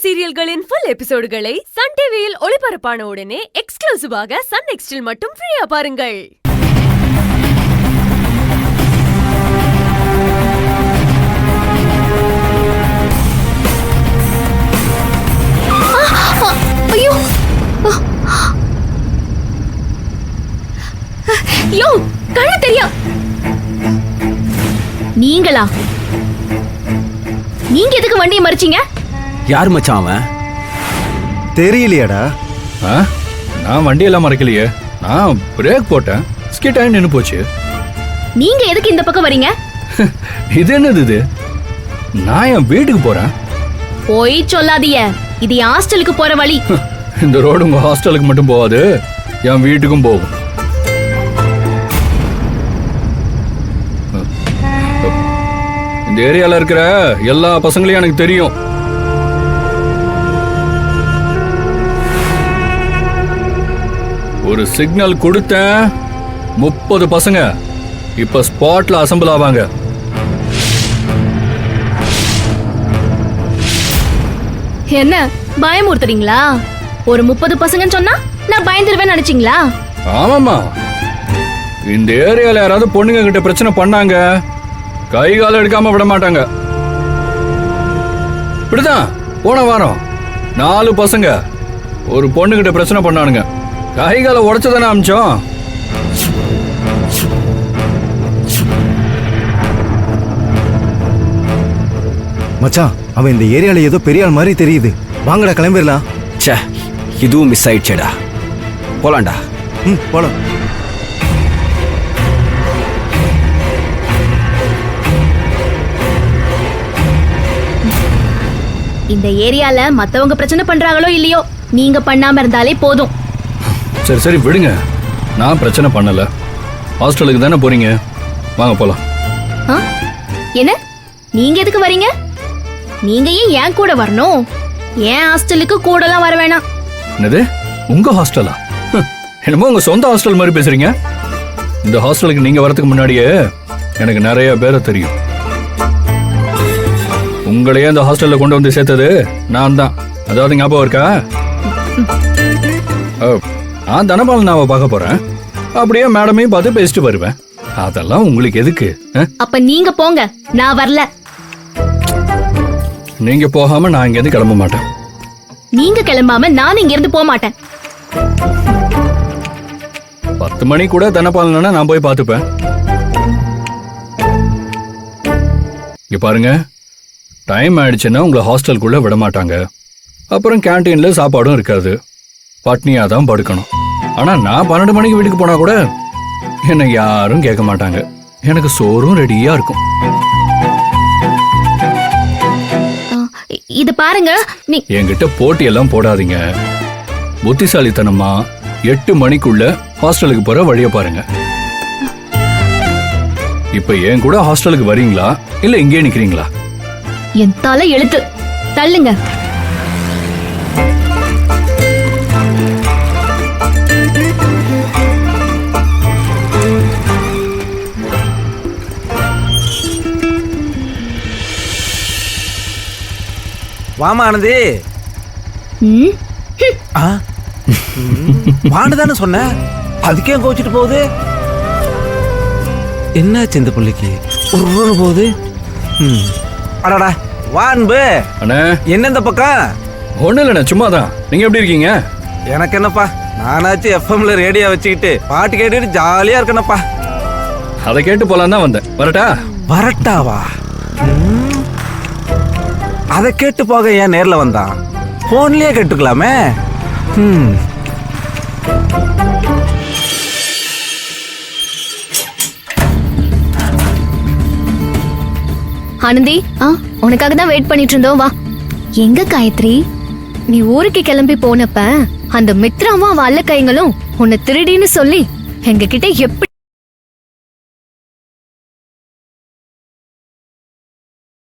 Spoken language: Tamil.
சீரியல்களின் ஃபுல் எபிசோடுகளை சன் டிவியில் ஒளிபரப்பான உடனே எக்ஸ்க்ளூசிவாக சன் நெக்ஸ்டில் மட்டும் ஃப்ரீயா பாருங்கள். ஐயோ யோ கண்ணு தெரியா? நீங்களா? நீங்க எதுக்கு வண்டியை மறிச்சீங்க? யார் மச்சான் அவன்? தெரியலையாடா. நான் வண்டியெல்லாம் மறைக்கலையே, நான் பிரேக் போட்டேன், ஸ்கிட் ஆகி நின்று போச்சு. நீங்க எதுக்கு இந்த பக்கம் வரீங்க? இது என்னது இது? நான் என் வீட்டுக்கு போறேன். போய் சொல்லாதீங்க, இது ஹாஸ்டலுக்கு போற வழி. இந்த ரோடு உங்க ஹாஸ்டலுக்கு மட்டும் போகாது, என் வீட்டுக்கும் போகும். இந்த ஏரியால இருக்கிற எல்லா பசங்களையும் எனக்கு தெரியும். ஒரு சிக்னல் கொடுத்தேன், 30 பசங்க இப்ப ஸ்பாட்ல அசம்பிள் ஆவாங்க. என்ன பயமுறுத்துறீங்களா? ஒரு 30 பசங்கன்னு சொன்னா நான் பயந்துருவேன்னு நினைச்சீங்களா? ஆமாமா, இந்த ஏரியால யாராவது பொண்ணுங்க கிட்ட பிரச்சனை பண்ணாங்க, கை கால எடுக்காம விட மாட்டாங்க. இப்படிதான் போன வாரம் 4 பசங்க ஒரு பொண்ணு கிட்ட பிரச்சனை பண்ணானுங்க, கை கால உடைச்சதானே அமிச்சோம். மச்சான், அவன் இந்த ஏரியால ஏதோ பெரிய ஆள் மாதிரி தெரியுது. வாங்கடா கிளம்பிடலாம். ச்சே, இதுவும் மிஸ் ஆயிடுச்சேடா. போலாண்டா. போலாம். இந்த ஏரியால மத்தவங்க பிரச்சனை பண்றாங்களோ இல்லையோ, நீங்க பண்ணாம இருந்தாலே போதும். சரி சரி விடுங்க, நான் பிரச்சனை பண்ணல. ஹாஸ்டலுக்கு தானே போறீங்க, வாங்க போலாம். என்ன நீங்க எதுக்கு வரீங்க? நீங்க ஏன் கூட வரணும்? ஏன் ஹாஸ்டலுக்கு கூடலாம் வர வேணாம். என்னது, உங்க ஹாஸ்டலா? என்னமோ உங்க சொந்த ஹாஸ்டல் மாதிரி பேசுறீங்க. இந்த ஹாஸ்டலுக்கு நீங்க வரதுக்கு முன்னாடியே எனக்கு நிறைய பேரை தெரியும். உங்களையே இந்த ஹாஸ்டல்ல கொண்டு வந்து சேர்த்தது நான் தான், அதாவது ஞாபகம் இருக்கா? நான் தனபாலன் நாவை பார்க்க போறேன், அப்படியே மேடமையும் பார்த்து பேசிட்டு வருவேன். அதெல்லாம் உங்களுக்கு எதுக்கு? அப்ப நீங்க போங்க, நான் வரல. நீங்க போகாம நான் இங்க இருந்து கிளம்ப மாட்டேன். நீங்க கிளம்பாம நான் இங்க இருந்து போக மாட்டேன். 10 மணி கூட தனபாலனா நான் போய் பார்த்துப்பேன். இங்க பாருங்க, டைம் ஆயிடுச்சுன்னா உங்களை ஹாஸ்டலுக்குள்ள விட மாட்டாங்க. அப்புறம் கேன்டீன்ல சாப்பாடும் இருக்காது, பட்னியா தான் படுக்கணும். ஆனா நான் 12 மணிக்கு வீட்டுக்கு போனா கூட என்னை யாரும் கேட்க மாட்டாங்க, எனக்கு சோறும் ரெடியா இருக்கும். இது பாருங்க, என்கிட்ட போட்டி எல்லாம் போடாதீங்க. புத்திசாலித்தனமா 8 மணிக்குள்ள ஹாஸ்டலுக்கு போற வழிய பாருங்க. இப்ப என் கூட ஹாஸ்டலுக்கு வரீங்களா இல்ல இங்கே நிக்கிறீங்களா? என் தலை எழுத்து, தள்ளுங்க. வாமா ஆனந்தி. வாண்டுதானே சொன்ன, அதுக்கே கோச்சிட்டு போகுது. என்னாச்சு இந்த பிள்ளைக்கு? ஒரு போகுது. அடடா வான்பு அண்ணே, என்ன இந்த பக்கம்? ஒண்ணு இல்லண்ணே, சும்மாதான். நீங்க எப்படி இருக்கீங்க? எனக்கு என்னப்பா, நானாச்சு எஃப்எம்ல ரேடியோ வச்சுக்கிட்டு பாட்டு கேட்டுட்டு ஜாலியா இருக்கேனப்பா. அதை கேட்டு போலாம் தான் வந்தேன். வரட்டா? வரட்டாவா? அதை கேட்டு போக ஏன் நேர்ல வந்தான்? போன்லயே கேட்டுக்கலாமே. ஆனந்தி, உனக்காக தான் வெயிட் பண்ணிட்டு இருந்தோம், வா. எங்க காயத்ரி, நீ ஊருக்கு கிளம்பி போனப்ப அந்த மித்ராவும் அவ அல்ல கைங்களும் உன்னை திருடின்னு சொல்லி எங்க கிட்ட எப்படி